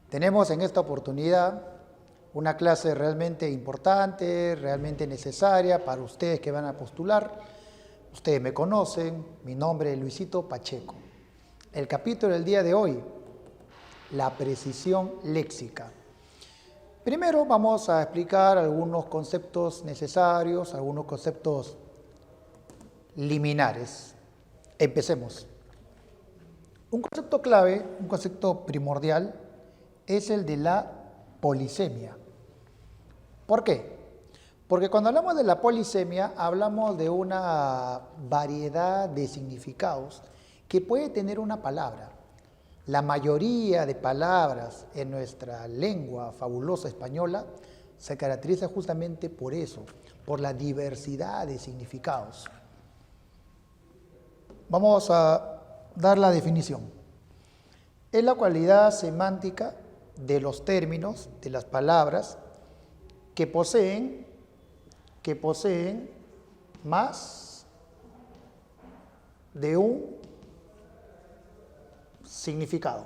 Tenemos en esta oportunidad una clase realmente importante, realmente necesaria para ustedes que van a postular. Ustedes me conocen, mi nombre es Luisito Pacheco. El capítulo del día de hoy, la precisión léxica. Primero vamos a explicar algunos conceptos necesarios, algunos conceptos liminares. Empecemos. Un concepto clave, un concepto primordial, es el de la polisemia. ¿Por qué? Porque cuando hablamos de la polisemia, hablamos de una variedad de significados que puede tener una palabra. La mayoría de palabras en nuestra lengua fabulosa española se caracteriza justamente por eso, por la diversidad de significados. Vamos a dar la definición. Es la cualidad semántica de los términos, de las palabras, que poseen más de un significado.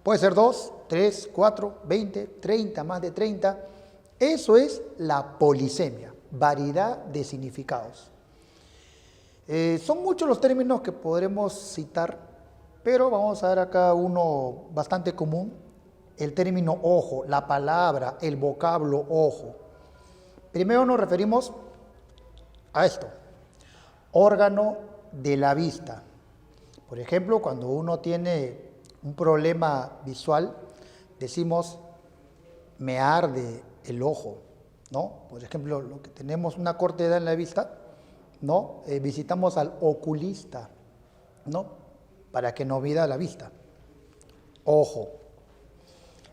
Puede ser 2, 3, 4, 20, 30, más de 30. Eso es la polisemia, variedad de significados. Son muchos los términos que podremos citar, pero vamos a ver acá uno bastante común, el término ojo, la palabra, el vocablo ojo. Primero nos referimos a esto, órgano de la vista. Por ejemplo, cuando uno tiene un problema visual, decimos, me arde el ojo, ¿no? Por ejemplo, lo que tenemos una cortedad en la vista, ¿no? Visitamos al oculista, ¿no? Para que no mida la vista. Ojo.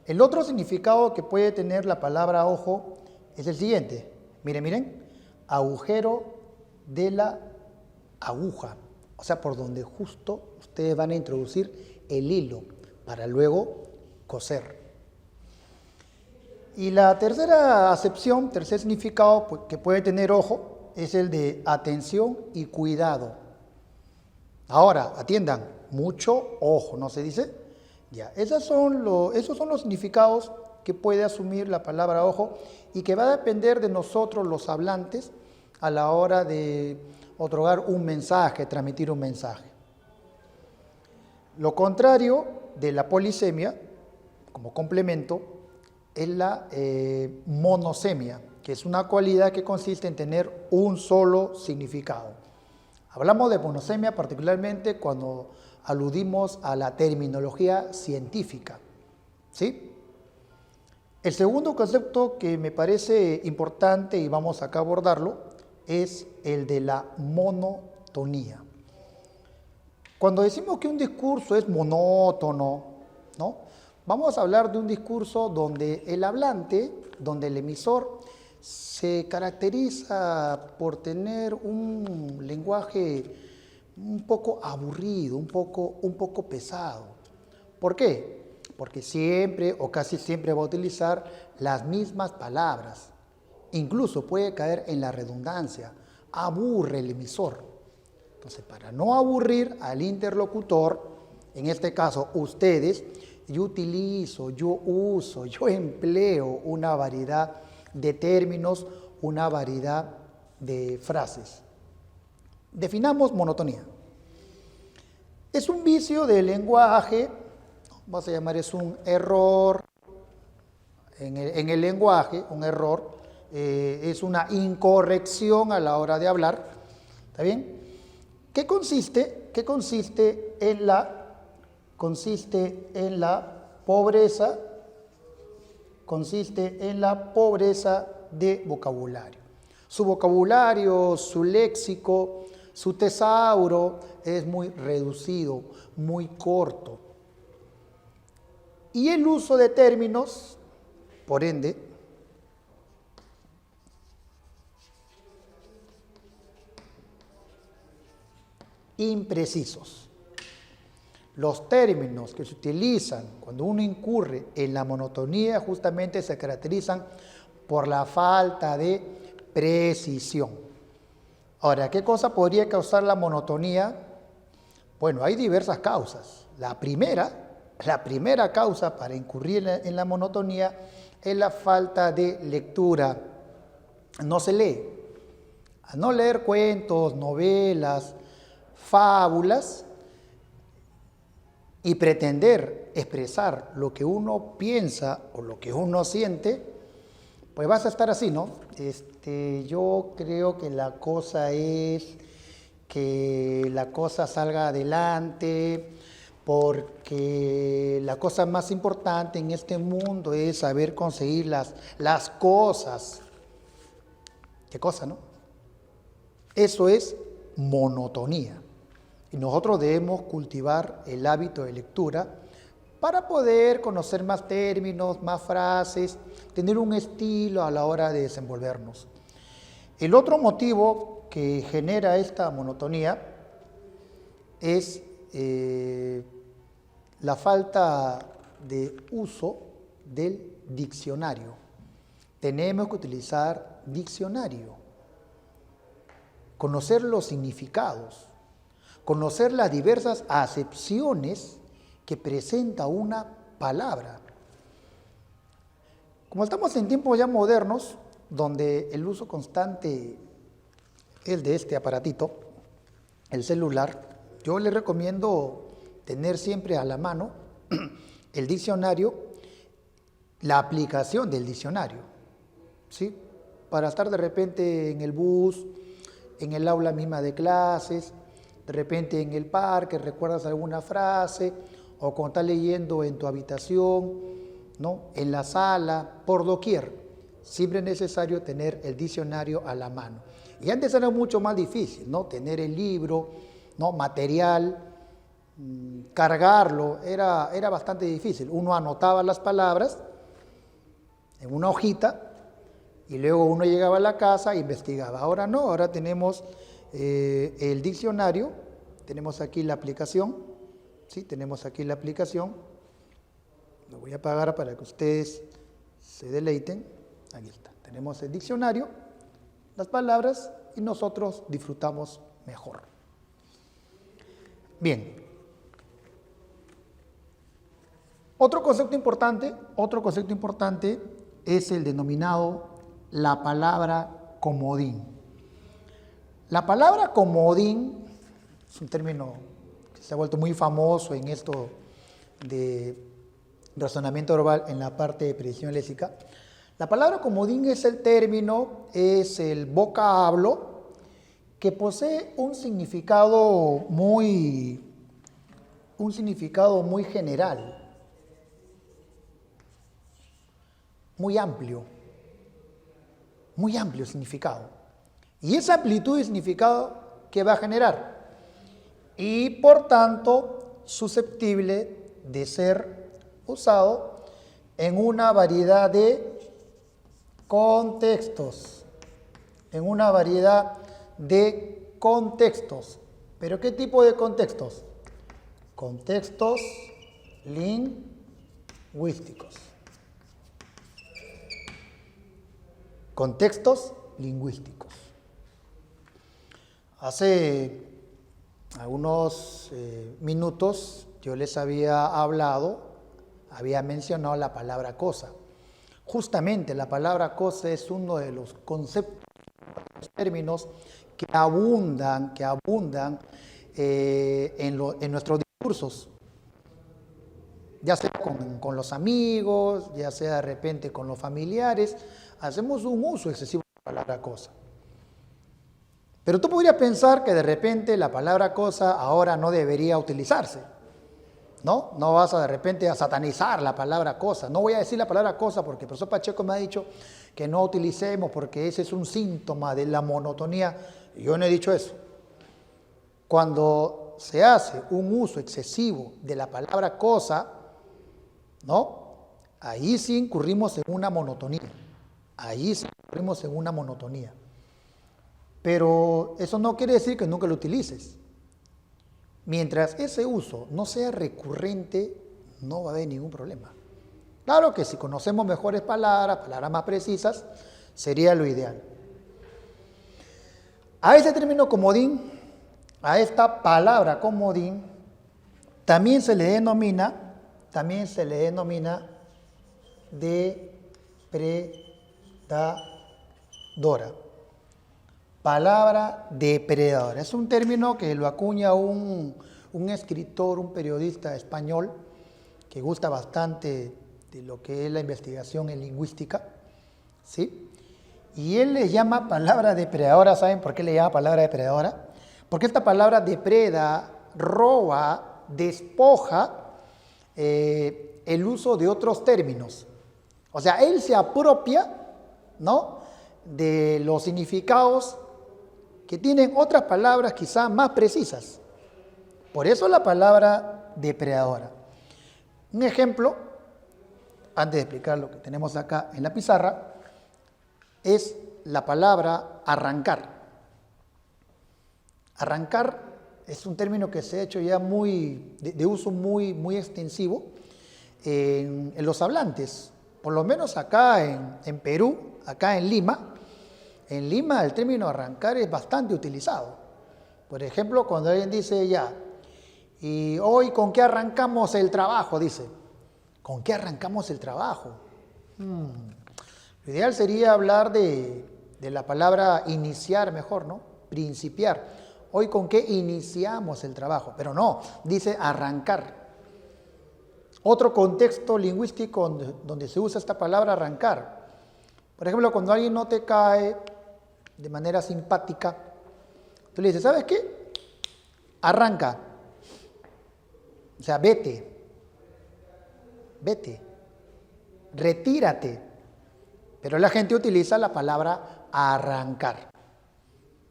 El otro significado que puede tener la palabra ojo es el siguiente. Miren, agujero de la aguja. O sea, por donde justo ustedes van a introducir el hilo para luego coser. Y la tercera acepción, tercer significado que puede tener ojo es el de atención y cuidado. Ahora, atiendan, mucho ojo, ¿no se dice? Ya, esos son los significados que puede asumir la palabra ojo y que va a depender de nosotros los hablantes a la hora de otorgar un mensaje, transmitir un mensaje. Lo contrario de la polisemia, como complemento, es la monosemia, que es una cualidad que consiste en tener un solo significado. Hablamos de monosemia particularmente cuando aludimos a la terminología científica, ¿sí? El segundo concepto que me parece importante y vamos acá a abordarlo es el de la monotonía. Cuando decimos que un discurso es monótono, ¿no? Vamos a hablar de un discurso donde el hablante, donde el emisor se caracteriza por tener un lenguaje un poco aburrido, un poco pesado. ¿Por qué? Porque siempre o casi siempre va a utilizar las mismas palabras. Incluso puede caer en la redundancia. Aburre el emisor. Entonces, para no aburrir al interlocutor, en este caso ustedes, yo utilizo, yo uso, yo empleo una variedad de términos, una variedad de frases. Definamos monotonía. Es un vicio del lenguaje, vamos a llamar es un error en el lenguaje, un error, es una incorrección a la hora de hablar, ¿está bien? ¿Qué consiste? Consiste en la pobreza de vocabulario. Su vocabulario, su léxico, su tesauro es muy reducido, muy corto. Y el uso de términos, por ende, imprecisos. Los términos que se utilizan cuando uno incurre en la monotonía justamente se caracterizan por la falta de precisión. Ahora, ¿qué cosa podría causar la monotonía? Bueno, hay diversas causas. La primera la primera causa para incurrir en la monotonía es la falta de lectura. No se lee. Al no leer cuentos, novelas, fábulas y pretender expresar lo que uno piensa o lo que uno siente, pues vas a estar así, ¿no? Yo creo que la cosa es que la cosa salga adelante, porque la cosa más importante en este mundo es saber conseguir las cosas. ¿Qué cosa, no? Eso es monotonía. Y nosotros debemos cultivar el hábito de lectura para poder conocer más términos, más frases, tener un estilo a la hora de desenvolvernos. El otro motivo que genera esta monotonía es la falta de uso del diccionario. Tenemos que utilizar diccionario, conocer los significados, conocer las diversas acepciones que presenta una palabra. Como estamos en tiempos ya modernos, donde el uso constante es de este aparatito, el celular, yo les recomiendo tener siempre a la mano el diccionario, la aplicación del diccionario, ¿sí? Para estar de repente en el bus, en el aula misma de clases, de repente en el parque, recuerdas alguna frase, o cuando estás leyendo en tu habitación, ¿no? En la sala, por doquier. Siempre es necesario tener el diccionario a la mano. Y antes era mucho más difícil, ¿no? Tener el libro, ¿no? Material, cargarlo, era bastante difícil. Uno anotaba las palabras en una hojita y luego uno llegaba a la casa e investigaba. Ahora no, ahora tenemos el diccionario, tenemos aquí la aplicación, ¿sí? Tenemos aquí la aplicación. Lo voy a apagar para que ustedes se deleiten. Aquí está. Tenemos el diccionario, las palabras y nosotros disfrutamos mejor. Bien. Otro concepto importante es el denominado la palabra comodín. La palabra comodín es un término que se ha vuelto muy famoso en esto de razonamiento verbal en la parte de predicción léxica. La palabra comodín es el término, es el vocablo que posee un significado muy general, muy amplio significado. Y esa amplitud de significado que va a generar, y por tanto susceptible de ser usado en una variedad de contextos, ¿Pero qué tipo de contextos? Contextos lingüísticos. Contextos lingüísticos. Hace algunos minutos yo les había mencionado la palabra cosa. Justamente la palabra cosa es uno de los conceptos, los términos que abundan en nuestros discursos, ya sea con los amigos, ya sea de repente con los familiares, hacemos un uso excesivo de la palabra cosa. Pero tú podrías pensar que de repente la palabra cosa ahora no debería utilizarse, ¿no? No vas de repente a satanizar la palabra cosa. No voy a decir la palabra cosa porque el profesor Pacheco me ha dicho que no utilicemos porque ese es un síntoma de la monotonía. Yo no he dicho eso. Cuando se hace un uso excesivo de la palabra cosa, ¿no? Ahí sí incurrimos en una monotonía. Pero eso no quiere decir que nunca lo utilices. Mientras ese uso no sea recurrente, no va a haber ningún problema. Claro que si conocemos mejores palabras más precisas, sería lo ideal. A este término comodín, a esta palabra comodín, también se le denomina también se le denomina depredadora. Palabra depredadora. Es un término que lo acuña un escritor, un periodista español que gusta bastante de lo que es la investigación en lingüística, ¿sí? Y él le llama palabra depredadora. ¿Saben por qué le llama palabra depredadora? Porque esta palabra depreda, roba, despoja el uso de otros términos. O sea, él se apropia, ¿no?, de los significados que tienen otras palabras quizás más precisas. Por eso la palabra depredadora. Un ejemplo, antes de explicar lo que tenemos acá en la pizarra, es la palabra arrancar. Arrancar es un término que se ha hecho ya de uso muy extensivo en los hablantes. Por lo menos acá en Perú, acá en Lima. En Lima el término arrancar es bastante utilizado. Por ejemplo, cuando alguien dice ya, ¿y hoy con qué arrancamos el trabajo? Dice, ¿con qué arrancamos el trabajo? Lo ideal sería hablar de la palabra iniciar mejor, ¿no? Principiar. Hoy con qué iniciamos el trabajo, pero no, dice arrancar. Otro contexto lingüístico donde se usa esta palabra arrancar. Por ejemplo, cuando alguien no te cae de manera simpática, tú le dices, ¿sabes qué? Arranca. O sea, vete, retírate. Pero la gente utiliza la palabra arrancar.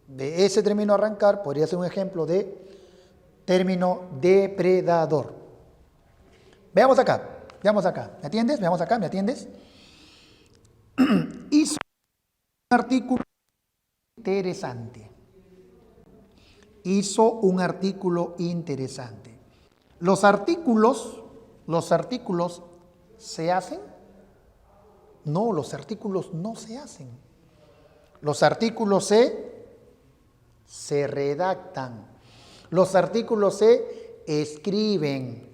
De ese término arrancar podría ser un ejemplo de término depredador. Veamos acá. ¿Me atiendes? Veamos acá, ¿me atiendes? Hizo un artículo interesante. Hizo un artículo interesante. Los artículos ¿se hacen? No, los artículos no se hacen. Los artículos se redactan. Los artículos se escriben.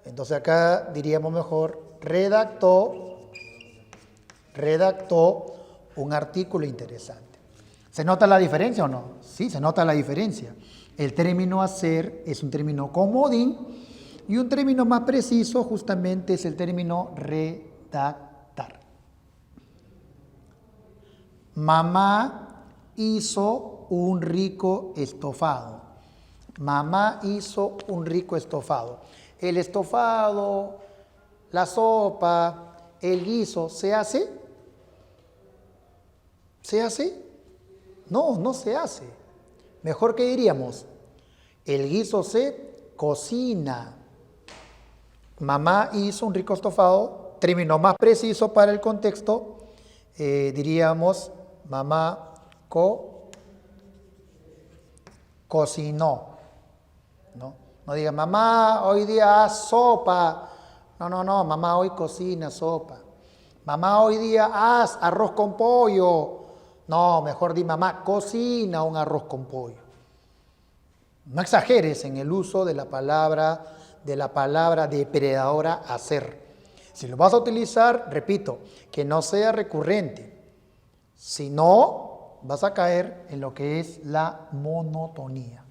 Entonces acá diríamos mejor, redactó un artículo interesante. ¿Se nota la diferencia o no? Sí, se nota la diferencia. El término hacer es un término comodín y un término más preciso justamente es el término redactar. Mamá hizo un rico estofado. Mamá hizo un rico estofado. El estofado, la sopa, el guiso, ¿se hace? ¿Se hace? No, no se hace. Mejor que diríamos, el guiso se cocina. Mamá hizo un rico estofado, término más preciso para el contexto, diríamos, mamá cocinó. No diga, mamá, hoy día haz sopa. No, mamá hoy cocina sopa. Mamá, hoy día haz arroz con pollo. No, mejor di, mamá cocina un arroz con pollo. No exageres en el uso de la palabra depredadora hacer. Si lo vas a utilizar, repito, que no sea recurrente. Si no, vas a caer en lo que es la monotonía.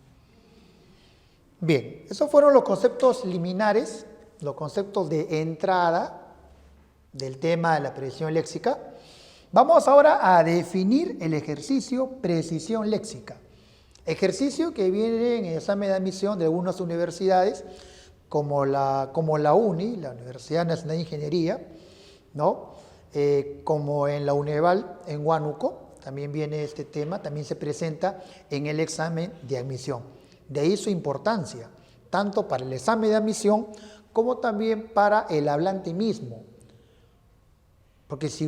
Bien, esos fueron los conceptos liminares, los conceptos de entrada del tema de la precisión léxica. Vamos ahora a definir el ejercicio precisión léxica. Ejercicio que viene en el examen de admisión de algunas universidades, como la UNI, la Universidad Nacional de Ingeniería, ¿no? Como en la UNEVAL, en Huánuco, también viene este tema, también se presenta en el examen de admisión. De ahí su importancia, tanto para el examen de admisión como también para el hablante mismo. Porque si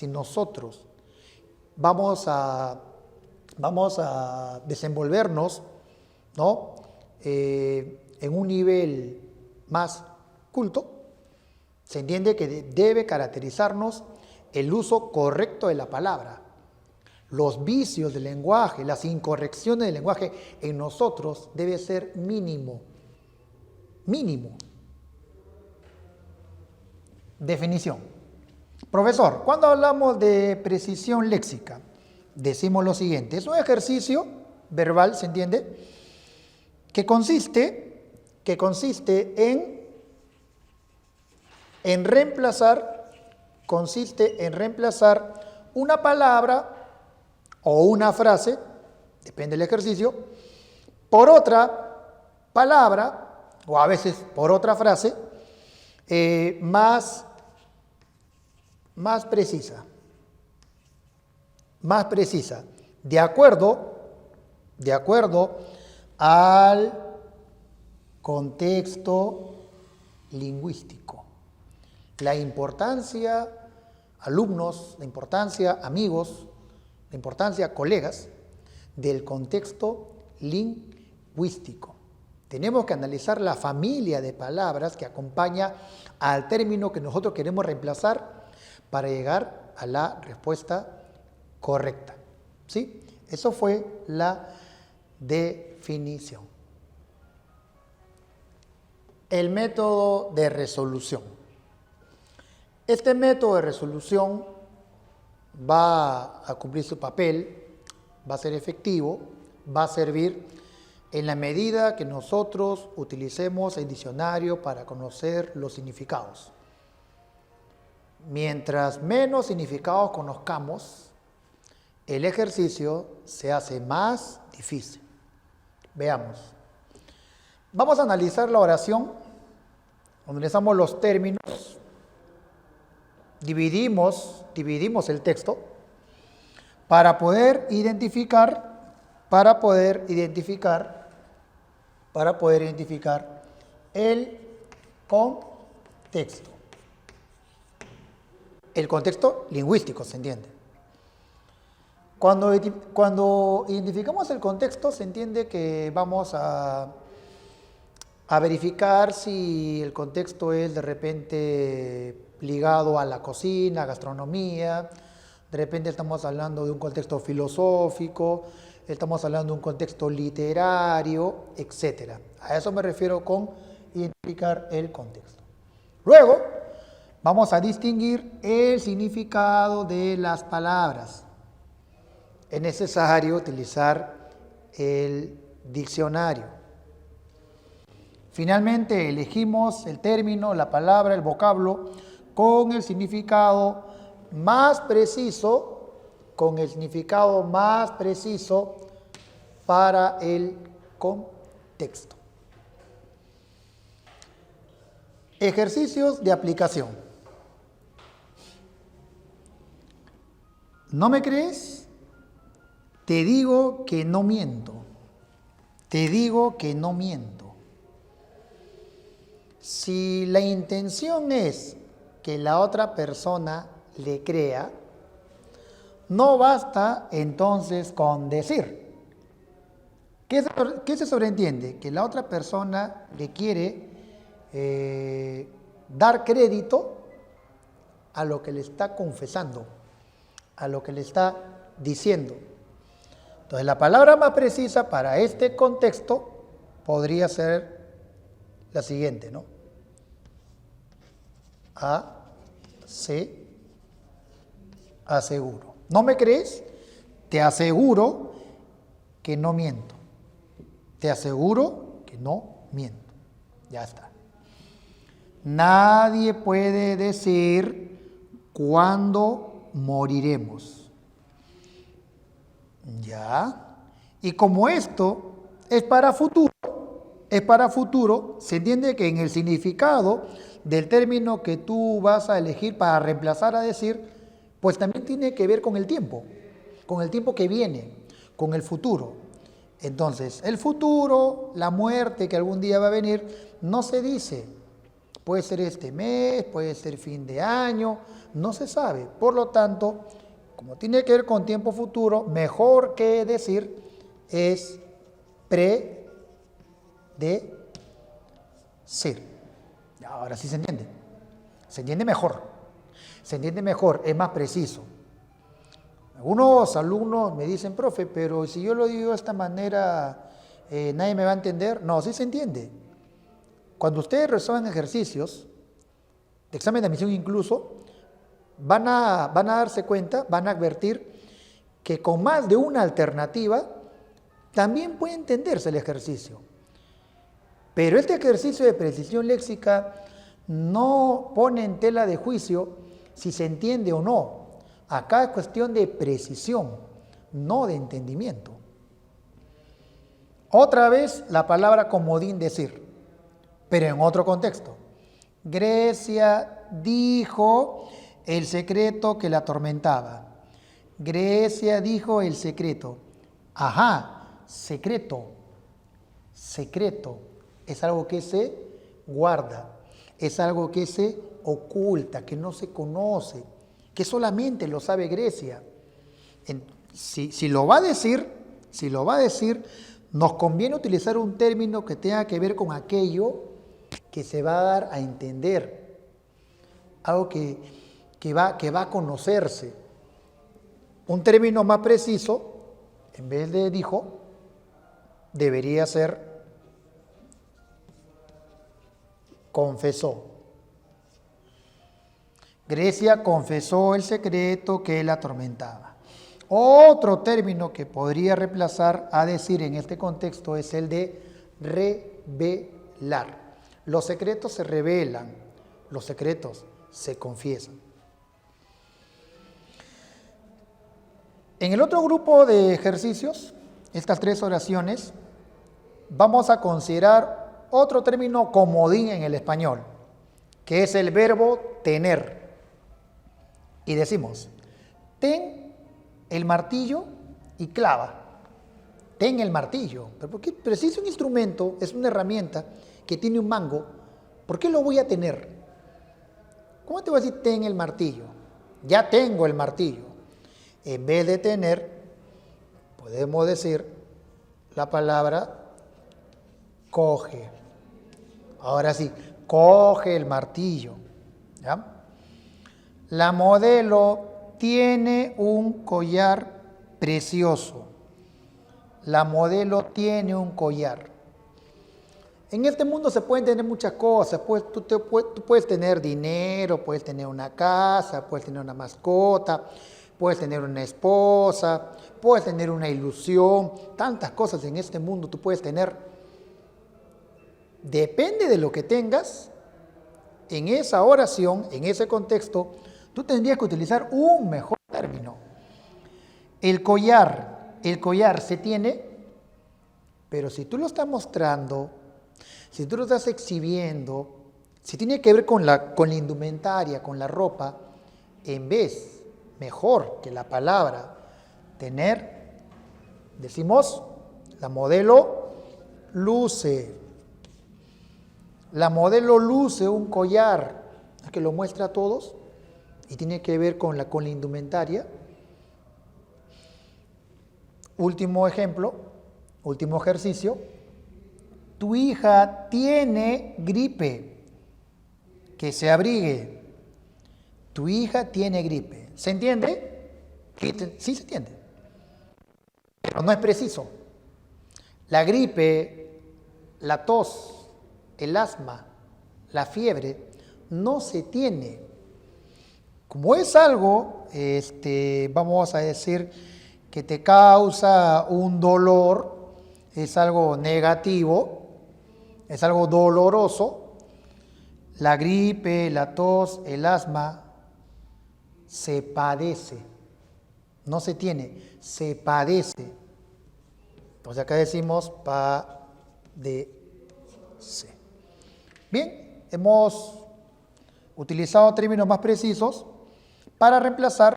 nosotros vamos a desenvolvernos, ¿no?, en un nivel más culto, se entiende que debe caracterizarnos el uso correcto de la palabra. Los vicios del lenguaje, las incorrecciones del lenguaje en nosotros debe ser mínimo. mínimo. Definición. Profesor, cuando hablamos de precisión léxica, decimos lo siguiente. Es un ejercicio verbal, ¿se entiende? Que consiste en reemplazar una palabra o una frase, depende del ejercicio, por otra palabra o a veces por otra frase más precisa, de acuerdo al contexto lingüístico. La importancia, alumnos, la importancia, amigos, la importancia, colegas, del contexto lingüístico. Tenemos que analizar la familia de palabras que acompaña al término que nosotros queremos reemplazar para llegar a la respuesta correcta. ¿Sí? Eso fue la definición. El método de resolución. Este método de resolución va a cumplir su papel, va a ser efectivo, va a servir en la medida que nosotros utilicemos el diccionario para conocer los significados. Mientras menos significados conozcamos, el ejercicio se hace más difícil. Veamos. Vamos a analizar la oración, analizamos los términos, dividimos el texto para poder identificar el contexto. El contexto lingüístico, ¿se entiende? Cuando identificamos el contexto, se entiende que vamos a verificar si el contexto es de repente ligado a la cocina, gastronomía, de repente estamos hablando de un contexto filosófico, estamos hablando de un contexto literario, etc. A eso me refiero con identificar el contexto. Luego, vamos a distinguir el significado de las palabras. Es necesario utilizar el diccionario. Finalmente, elegimos el término, la palabra, el vocablo con el significado más preciso, para el contexto. Ejercicios de aplicación. ¿No me crees? Te digo que no miento. Si la intención es que la otra persona le crea, no basta entonces con decir. ¿Qué se sobreentiende? Que la otra persona le quiere dar crédito a lo que le está confesando, a lo que le está diciendo. Entonces, la palabra más precisa para este contexto podría ser la siguiente, ¿no? Aseguro. ¿No me crees? Te aseguro que no miento. Ya está. Nadie puede decir cuándo moriremos. Ya. Y como esto es para futuro, se entiende que en el significado del término que tú vas a elegir para reemplazar a decir, pues también tiene que ver con el tiempo que viene, con el futuro. Entonces, el futuro, la muerte que algún día va a venir, no se dice. Puede ser este mes, puede ser fin de año, no se sabe. Por lo tanto, como tiene que ver con tiempo futuro, mejor que decir es predecir. Ahora sí se entiende. Se entiende mejor, es más preciso. Algunos alumnos me dicen, profe, pero si yo lo digo de esta manera, nadie me va a entender. No, sí se entiende. Cuando ustedes resuelvan ejercicios, de examen de admisión incluso, van a darse cuenta, van a advertir que con más de una alternativa también puede entenderse el ejercicio. Pero este ejercicio de precisión léxica no pone en tela de juicio si se entiende o no. Acá es cuestión de precisión, no de entendimiento. Otra vez la palabra comodín decir, pero en otro contexto. Grecia dijo el secreto que la atormentaba. Grecia dijo el secreto. Ajá, secreto. Secreto es algo que se guarda, es algo que se oculta, que no se conoce, que solamente lo sabe Grecia. Si lo va a decir, nos conviene utilizar un término que tenga que ver con aquello que se va a dar a entender, algo que va a conocerse. Un término más preciso, en vez de dijo, debería ser confesó. Grecia confesó el secreto que la atormentaba. Otro término que podría reemplazar a decir en este contexto es el de revelar. Los secretos se revelan, los secretos se confiesan. En el otro grupo de ejercicios, estas 3 oraciones, vamos a considerar otro término comodín en el español, que es el verbo tener. Y decimos, ten el martillo y clava. Ten el martillo. Pero si es un instrumento, es una herramienta que tiene un mango, ¿por qué lo voy a tener? ¿Cómo te voy a decir ten el martillo? Ya tengo el martillo. En vez de tener, podemos decir la palabra coge. Ahora sí, coge el martillo. ¿Ya? La modelo tiene un collar precioso. La modelo tiene un collar. En este mundo se pueden tener muchas cosas. Tú puedes tener dinero, puedes tener una casa, puedes tener una mascota, puedes tener una esposa, puedes tener una ilusión. Tantas cosas en este mundo tú puedes tener. Depende de lo que tengas, en esa oración, en ese contexto, tú tendrías que utilizar un mejor término. El collar se tiene, pero si tú lo estás mostrando, si tú lo estás exhibiendo, si tiene que ver con la indumentaria, con la ropa, en vez, mejor que la palabra tener, decimos, la modelo luce. La modelo luce un collar que lo muestra a todos y tiene que ver con la indumentaria. Último ejemplo, último ejercicio. Tu hija tiene gripe, que se abrigue. Tu hija tiene gripe. ¿Se entiende? Sí se entiende, pero no es preciso. La gripe, la tos, el asma, la fiebre, no se tiene. Como es algo, vamos a decir, que te causa un dolor, es algo negativo, es algo doloroso, la gripe, la tos, el asma, se padece, no se tiene, se padece. Entonces acá decimos padece. Bien, hemos utilizado términos más precisos para reemplazar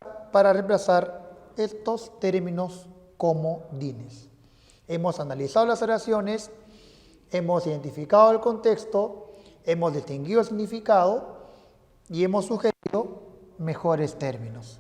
estos términos comodines. Hemos analizado las oraciones, hemos identificado el contexto, hemos distinguido el significado y hemos sugerido mejores términos.